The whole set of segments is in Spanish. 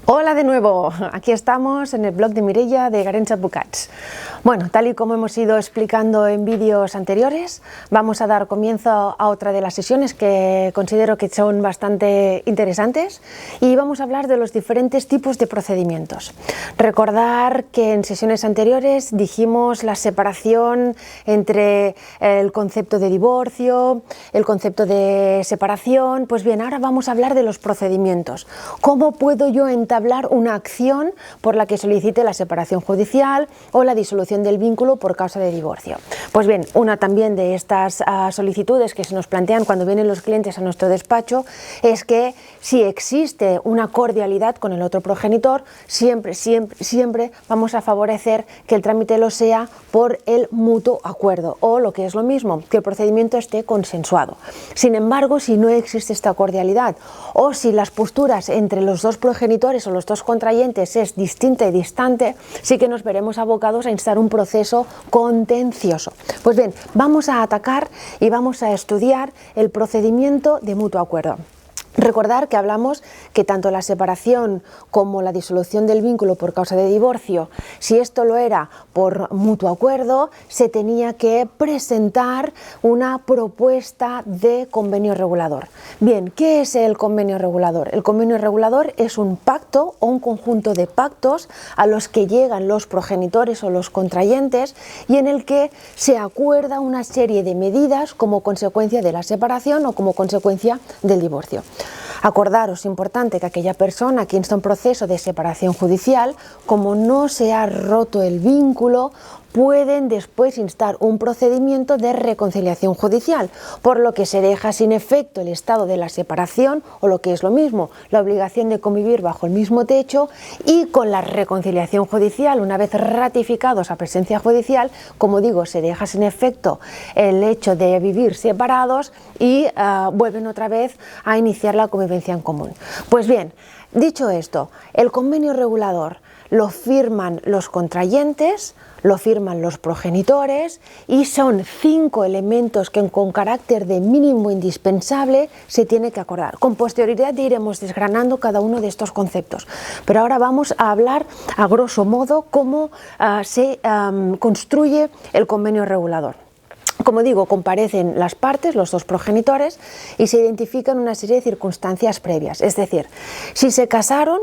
Hola de nuevo, aquí estamos en el blog de Mireia de Garens Advocats. Bueno, tal y como hemos ido explicando en vídeos anteriores, vamos a dar comienzo a otra de las sesiones que considero que son bastante interesantes y vamos a hablar de los diferentes tipos de procedimientos. Recordar que en sesiones anteriores dijimos la separación entre el concepto de divorcio, el concepto de separación. Pues bien, ahora vamos a hablar de los procedimientos. ¿Cómo puedo yo entablar una acción por la que solicite la separación judicial o la disolución del vínculo por causa de divorcio? Pues bien, una también de estas solicitudes que se nos plantean cuando vienen los clientes a nuestro despacho es que si existe una cordialidad con el otro progenitor, siempre vamos a favorecer que el trámite lo sea por el mutuo acuerdo o, lo que es lo mismo, que el procedimiento esté consensuado. Sin embargo, si no existe esta cordialidad o si las posturas entre los dos progenitores o los dos contrayentes es distinta y distante, sí que nos veremos abocados a instar un proceso contencioso. Pues bien, vamos a atacar y vamos a estudiar el procedimiento de mutuo acuerdo. Recordar que hablamos que tanto la separación como la disolución del vínculo por causa de divorcio, si esto lo era por mutuo acuerdo, se tenía que presentar una propuesta de convenio regulador. Bien, ¿qué es el convenio regulador? El convenio regulador es un pacto o un conjunto de pactos a los que llegan los progenitores o los contrayentes y en el que se acuerda una serie de medidas como consecuencia de la separación o como consecuencia del divorcio. Acordaros, importante, que aquella persona que insta un proceso de separación judicial, como no se ha roto el vínculo, pueden después instar un procedimiento de reconciliación judicial, por lo que se deja sin efecto el estado de la separación o, lo que es lo mismo, la obligación de convivir bajo el mismo techo, y con la reconciliación judicial, una vez ratificados a presencia judicial, como digo, se deja sin efecto el hecho de vivir separados y vuelven otra vez a iniciar la convivencia en común. Pues bien, dicho esto, el convenio regulador lo firman los contrayentes, lo firman los progenitores y son 5 elementos que con carácter de mínimo indispensable se tiene que acordar. Con posterioridad iremos desgranando cada uno de estos conceptos, pero ahora vamos a hablar a grosso modo cómo se construye el convenio regulador. Como digo, comparecen las partes, los dos progenitores, y se identifican una serie de circunstancias previas. Es decir, si se casaron,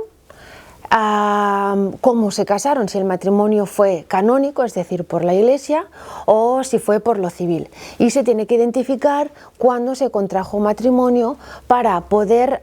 cómo se casaron, si el matrimonio fue canónico, es decir, por la Iglesia, o si fue por lo civil. Y se tiene que identificar cuándo se contrajo matrimonio para poder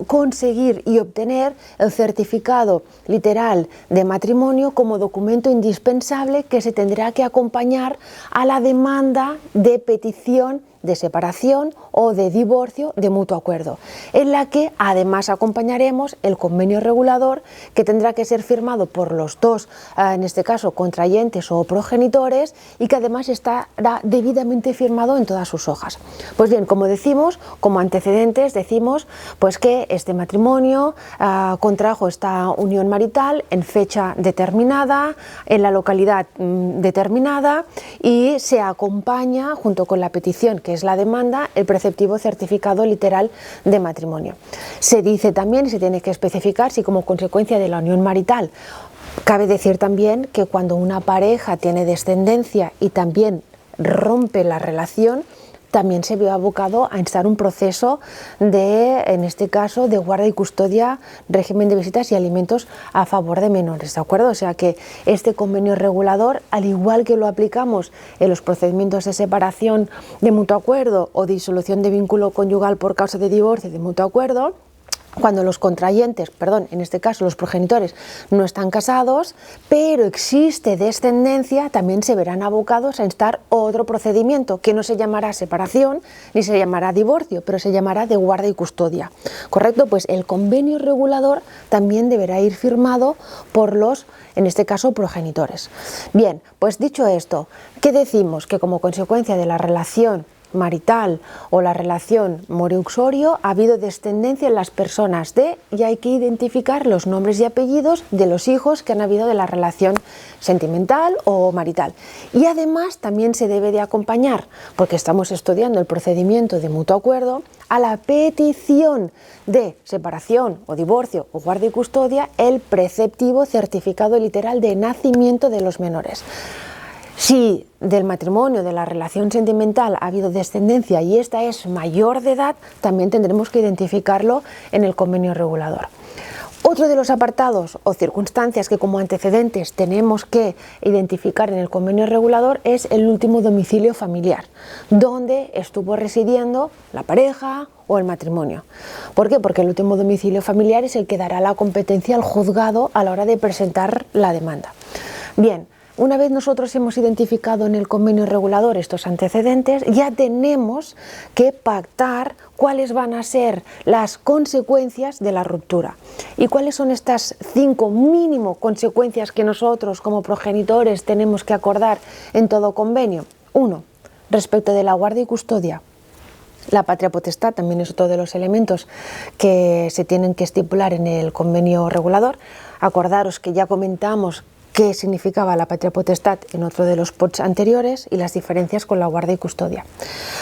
conseguir y obtener el certificado literal de matrimonio como documento indispensable que se tendrá que acompañar a la demanda de petición de separación o de divorcio de mutuo acuerdo, en la que además acompañaremos el convenio regulador, que tendrá que ser firmado por los dos, en este caso contrayentes o progenitores, y que además estará debidamente firmado en todas sus hojas. Pues bien, como decimos, como antecedentes decimos pues que este matrimonio contrajo esta unión marital en fecha determinada, en la localidad determinada, y se acompaña junto con la petición, que es la demanda, el preceptivo certificado literal de matrimonio. Se dice también y se tiene que especificar si como consecuencia de la unión marital, cabe decir también que cuando una pareja tiene descendencia y también rompe la relación, también se vio abocado a instar un proceso de, en este caso, de guarda y custodia, régimen de visitas y alimentos a favor de menores, ¿de acuerdo? O sea que este convenio regulador, al igual que lo aplicamos en los procedimientos de separación de mutuo acuerdo o disolución de vínculo conyugal por causa de divorcio de mutuo acuerdo, cuando los contrayentes, en este caso los progenitores, no están casados, pero existe descendencia, también se verán abocados a instar otro procedimiento que no se llamará separación ni se llamará divorcio, pero se llamará de guarda y custodia. ¿Correcto? Pues el convenio regulador también deberá ir firmado por los, en este caso, progenitores. Bien, pues dicho esto, ¿qué decimos? Que como consecuencia de la relación marital o la relación more-uxorio, ha habido descendencia en las personas de, y hay que identificar los nombres y apellidos de los hijos que han habido de la relación sentimental o marital. Y además también se debe de acompañar, porque estamos estudiando el procedimiento de mutuo acuerdo, a la petición de separación o divorcio o guarda y custodia, el preceptivo certificado literal de nacimiento de los menores. Si del matrimonio, de la relación sentimental, ha habido descendencia y esta es mayor de edad, también tendremos que identificarlo en el convenio regulador. Otro de los apartados o circunstancias que como antecedentes tenemos que identificar en el convenio regulador es el último domicilio familiar, donde estuvo residiendo la pareja o el matrimonio. ¿Por qué? Porque el último domicilio familiar es el que dará la competencia al juzgado a la hora de presentar la demanda. Bien. Una vez nosotros hemos identificado en el convenio regulador estos antecedentes, ya tenemos que pactar cuáles van a ser las consecuencias de la ruptura. ¿Y cuáles son estas 5 mínimo consecuencias que nosotros como progenitores tenemos que acordar en todo convenio? 1. Respecto de la guarda y custodia. La patria potestad también es otro de los elementos que se tienen que estipular en el convenio regulador. Acordaros que ya comentamos qué significaba la patria potestad en otro de los pods anteriores y las diferencias con la guarda y custodia.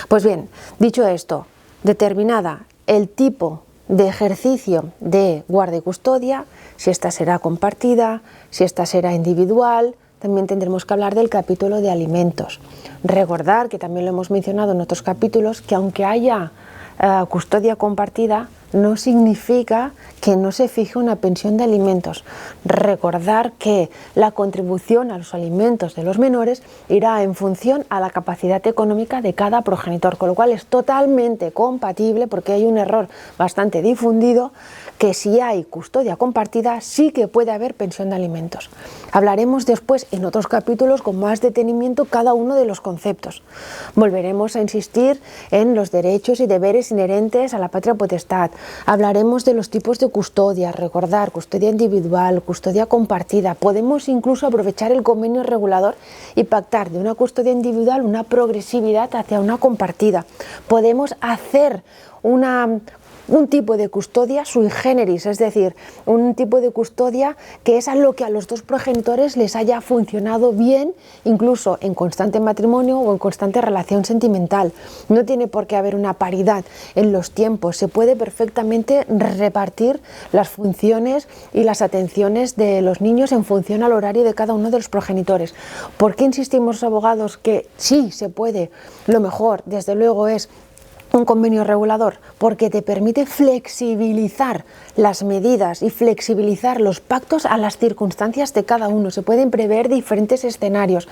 Pues bien, dicho esto, determinada el tipo de ejercicio de guarda y custodia, si esta será compartida, si esta será individual, también tendremos que hablar del capítulo de alimentos. Recordar, que también lo hemos mencionado en otros capítulos, que aunque haya custodia compartida, no significa que no se fije una pensión de alimentos. Recordar que la contribución a los alimentos de los menores irá en función a la capacidad económica de cada progenitor, con lo cual es totalmente compatible, porque hay un error bastante difundido, que si hay custodia compartida sí que puede haber pensión de alimentos. Hablaremos después en otros capítulos con más detenimiento cada uno de los conceptos. Volveremos a insistir en los derechos y deberes inherentes a la patria potestad. Hablaremos de los tipos de custodia, recordar custodia individual, custodia compartida. Podemos incluso aprovechar el convenio regulador y pactar de una custodia individual una progresividad hacia una compartida. Podemos hacer un tipo de custodia sui generis, es decir, un tipo de custodia que es a lo que a los dos progenitores les haya funcionado bien, incluso en constante matrimonio o en constante relación sentimental. No tiene por qué haber una paridad en los tiempos, se puede perfectamente repartir las funciones y las atenciones de los niños en función al horario de cada uno de los progenitores. ¿Por qué insistimos los abogados que sí se puede? Lo mejor, desde luego, es un convenio regulador, porque te permite flexibilizar las medidas y flexibilizar los pactos a las circunstancias de cada uno. Se pueden prever diferentes escenarios.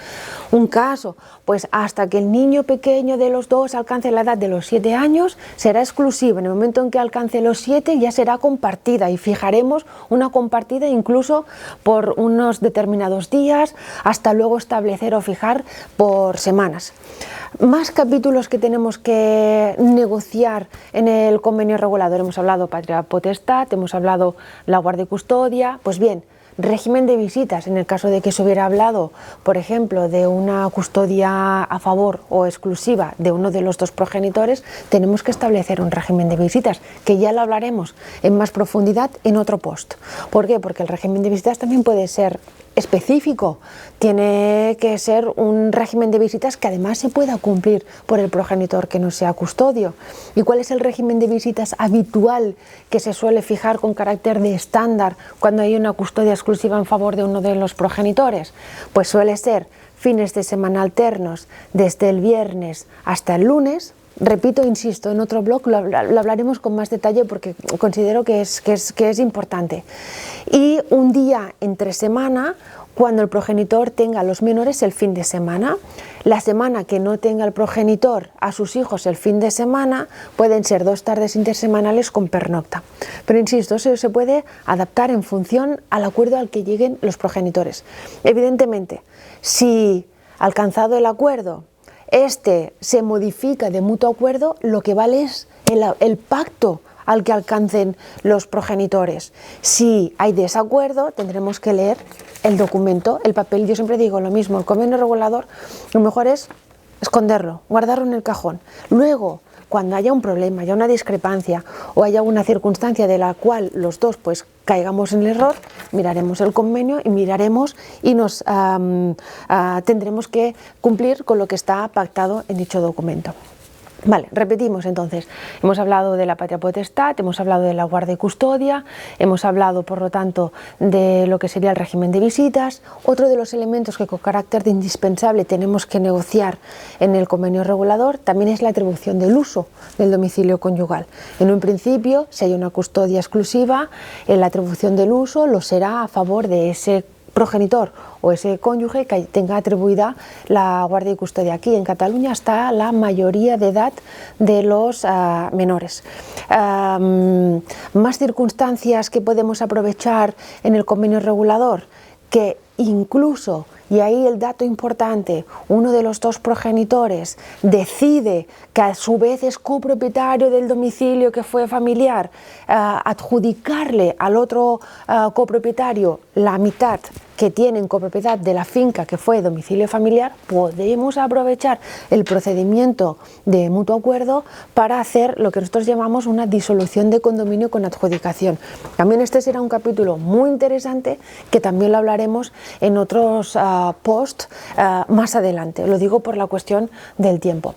Un caso, pues hasta que el niño pequeño de los 2 alcance la edad de los 7 años, será exclusiva. En el momento en que alcance los 7 ya será compartida, y fijaremos una compartida incluso por unos determinados días, hasta luego establecer o fijar por semanas. Más capítulos que tenemos que negociar en el convenio regulador. Hemos hablado patria potestad, hemos hablado la guarda y custodia. Pues bien, régimen de visitas. En el caso de que se hubiera hablado, por ejemplo, de una custodia a favor o exclusiva de uno de los dos progenitores, tenemos que establecer un régimen de visitas, que ya lo hablaremos en más profundidad en otro post. ¿Por qué? Porque el régimen de visitas también puede ser específico, tiene que ser un régimen de visitas que además se pueda cumplir por el progenitor que no sea custodio. ¿Y cuál es el régimen de visitas habitual que se suele fijar con carácter de estándar cuando hay una custodia exclusiva en favor de uno de los progenitores? Pues suele ser fines de semana alternos desde el viernes hasta el lunes. Repito, insisto, en otro blog lo hablaremos con más detalle porque considero que es importante. Y un día entre semana, cuando el progenitor tenga a los menores el fin de semana. La semana que no tenga el progenitor a sus hijos el fin de semana, pueden ser 2 tardes intersemanales con pernocta. Pero insisto, eso se puede adaptar en función al acuerdo al que lleguen los progenitores. Evidentemente, si alcanzado el acuerdo, este se modifica de mutuo acuerdo, lo que vale es el pacto al que alcancen los progenitores. Si hay desacuerdo, tendremos que leer el documento, el papel. Yo siempre digo lo mismo, el convenio regulador, lo mejor es esconderlo, guardarlo en el cajón. Luego, cuando haya un problema, haya una discrepancia o haya una circunstancia de la cual los dos pues caigamos en el error, miraremos el convenio y miraremos y nos tendremos que cumplir con lo que está pactado en dicho documento. Vale, repetimos entonces, hemos hablado de la patria potestad, hemos hablado de la guarda y custodia, hemos hablado por lo tanto de lo que sería el régimen de visitas. Otro de los elementos que con carácter de indispensable tenemos que negociar en el convenio regulador también es la atribución del uso del domicilio conyugal. En un principio, si hay una custodia exclusiva, la atribución del uso lo será a favor de ese progenitor o ese cónyuge que tenga atribuida la guardia y custodia. Aquí en Cataluña está la mayoría de edad de los menores. Más circunstancias que podemos aprovechar en el convenio regulador, que incluso, y ahí el dato importante, uno de los dos progenitores decide que a su vez es copropietario del domicilio que fue familiar, adjudicarle al otro copropietario la mitad que tiene en copropiedad de la finca que fue domicilio familiar, podemos aprovechar el procedimiento de mutuo acuerdo para hacer lo que nosotros llamamos una disolución de condominio con adjudicación. También este será un capítulo muy interesante que también lo hablaremos en otros posts más adelante, lo digo por la cuestión del tiempo.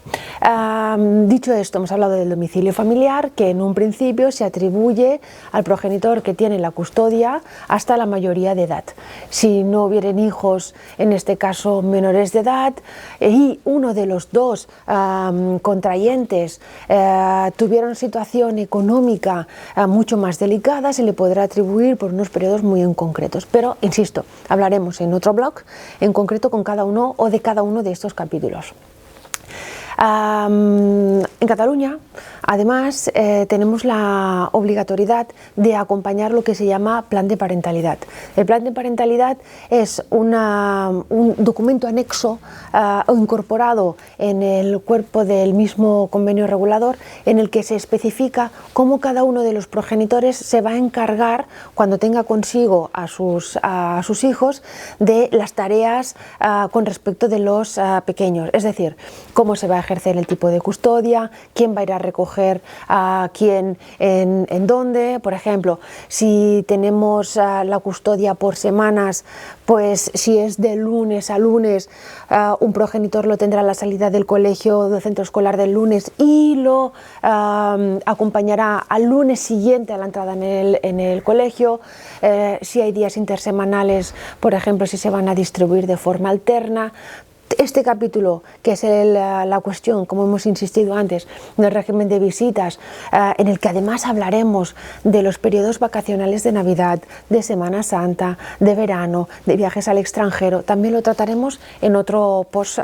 Dicho esto, hemos hablado del domicilio familiar, que en un principio se atribuye al progenitor que tiene la custodia hasta la mayoría de edad. Si no hubieran hijos, en este caso menores de edad, y uno de los dos contrayentes tuviera una situación económica mucho más delicada, se le podrá atribuir por unos periodos muy concretos. Pero, insisto, hablaremos en otro blog, en concreto con cada uno o de cada uno de estos capítulos. En Cataluña, además, tenemos la obligatoriedad de acompañar lo que se llama plan de parentalidad. El plan de parentalidad es un documento anexo o incorporado en el cuerpo del mismo convenio regulador, en el que se especifica cómo cada uno de los progenitores se va a encargar, cuando tenga consigo a sus hijos, de las tareas con respecto de los pequeños. Es decir, cómo se va a ejercer el tipo de custodia, quién va a ir a recoger a quién en dónde. Por ejemplo, si tenemos la custodia por semanas, pues si es de lunes a lunes, un progenitor lo tendrá a la salida del colegio, del centro escolar del lunes, y lo acompañará al lunes siguiente a la entrada en el colegio. Si hay días intersemanales, por ejemplo, si se van a distribuir de forma alterna. Este capítulo, que es la cuestión, como hemos insistido antes, del régimen de visitas, en el que además hablaremos de los periodos vacacionales de Navidad, de Semana Santa, de verano, de viajes al extranjero, también lo trataremos en otro post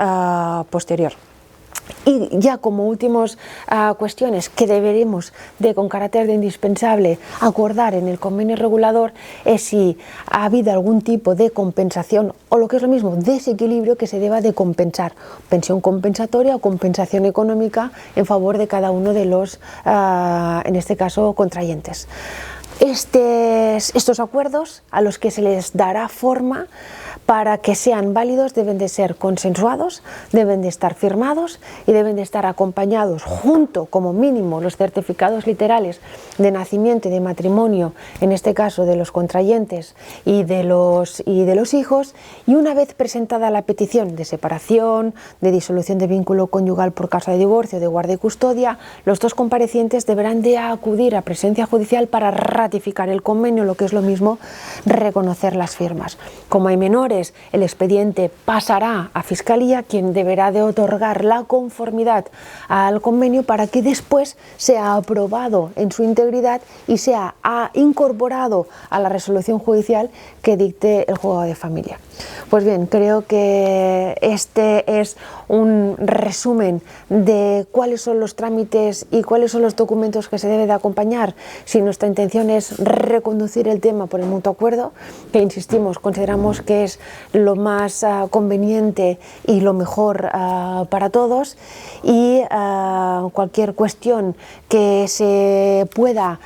posterior. Y ya como últimas cuestiones que deberemos con carácter de indispensable acordar en el convenio regulador es si ha habido algún tipo de compensación o, lo que es lo mismo, desequilibrio que se deba de compensar, pensión compensatoria o compensación económica en favor de cada uno de los, en este caso, contrayentes. Estos acuerdos a los que se les dará forma para que sean válidos deben de ser consensuados, deben de estar firmados y deben de estar acompañados junto, como mínimo, los certificados literales de nacimiento y de matrimonio, en este caso de los contrayentes y de los hijos, y una vez presentada la petición de separación, de disolución de vínculo conyugal por causa de divorcio, de guarda y custodia, los dos comparecientes deberán de acudir a presencia judicial para ratificar el convenio, lo que es lo mismo, reconocer las firmas. Como hay menores, el expediente pasará a Fiscalía, quien deberá de otorgar la conformidad al convenio para que después sea aprobado en su integridad y sea incorporado a la resolución judicial que dicte el juzgado de familia. Pues bien, creo que este es un resumen de cuáles son los trámites y cuáles son los documentos que se debe de acompañar si nuestra intención es reconducir el tema por el mutuo acuerdo, que insistimos, consideramos que es lo más conveniente y lo mejor para todos, y cualquier cuestión que se pueda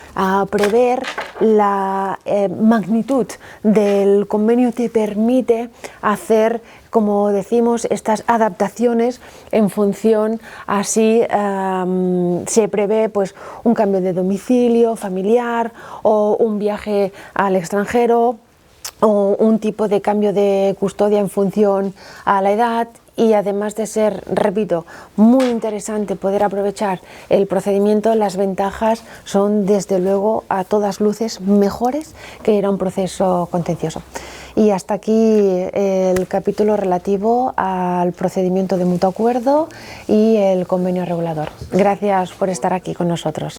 prever, la magnitud del convenio te permite hacer como decimos, estas adaptaciones en función, así se prevé pues un cambio de domicilio familiar o un viaje al extranjero o un tipo de cambio de custodia en función a la edad. Y además de ser, repito, muy interesante poder aprovechar el procedimiento, las ventajas son desde luego a todas luces mejores que era un proceso contencioso. Y hasta aquí el capítulo relativo al procedimiento de mutuo acuerdo y el convenio regulador. Gracias por estar aquí con nosotros.